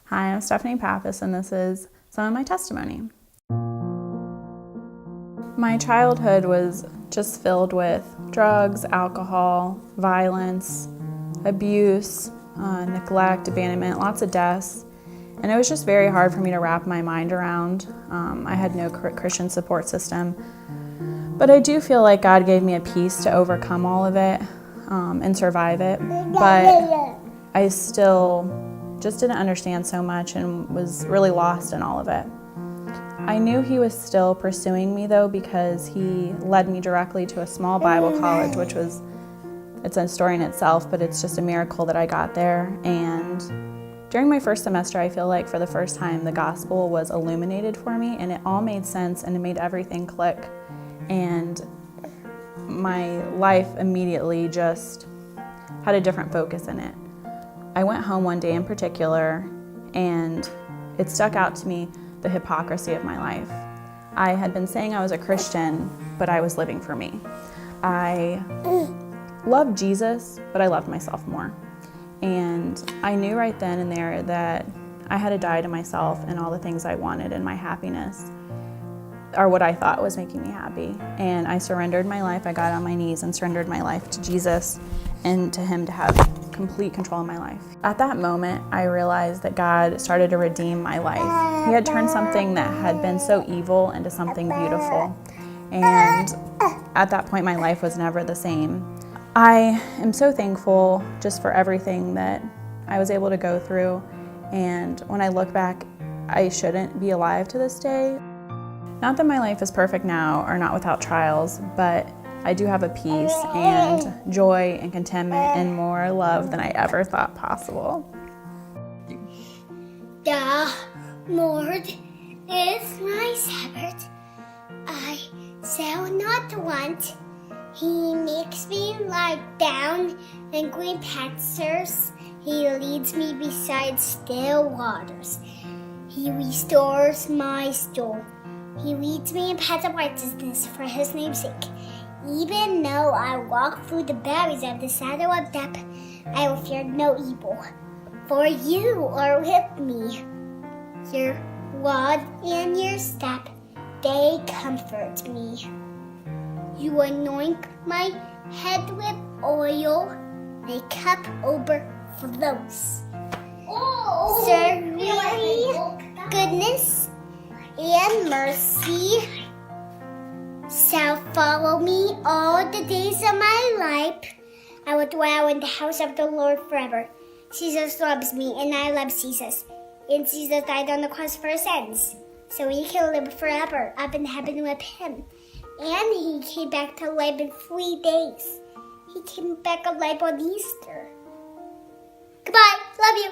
Hi, I'm Stefanie Pappas, and this is some of my testimony. My childhood was just filled with drugs, alcohol, violence, abuse, neglect, abandonment, lots of deaths. And it was just very hard for me to wrap my mind around. I had no Christian support system. But I do feel like God gave me a peace to overcome all of it and survive it. But I still just didn't understand so much and was really lost in all of it. I knew He was still pursuing me though, because He led me directly to a small Bible college, which was, it's a story in itself, but it's just a miracle that I got there. And during my first semester, I feel like for the first time the gospel was illuminated for me, and it all made sense and it made everything click. And my life immediately just had a different focus in it. I went home one day in particular, and it stuck out to me, the hypocrisy of my life. I had been saying I was a Christian, but I was living for me. I loved Jesus, but I loved myself more. And I knew right then and there that I had to die to myself and all the things I wanted, and my happiness, or what I thought was making me happy. And I surrendered my life. I got on my knees and surrendered my life to Jesus and to Him to have complete control of my life. At that moment, I realized that God started to redeem my life. He had turned something that had been so evil into something beautiful. And at that point, my life was never the same. I am so thankful just for everything that I was able to go through. And when I look back, I shouldn't be alive to this day. Not that my life is perfect now or not without trials, but I do have a peace and joy and contentment and more love than I ever thought possible. The Lord is my shepherd. I shall not want. He makes me lie down in green pastures. He leads me beside still waters. He restores my soul. He leads me in paths of righteousness for His name's sake. Even though I walk through the valleys of the shadow of death, I will fear no evil. For You are with me. Your rod and Your staff, they comfort me. You anoint my head with oil, my cup overflows. Surely goodness and mercy shall follow me all the days of my life. I will dwell in the house of the Lord forever. Jesus loves me, and I love Jesus. And Jesus died on the cross for our sins, so we can live forever up in heaven with Him. And He came back to life in 3 days. He came back alive on Easter. Goodbye. Love you.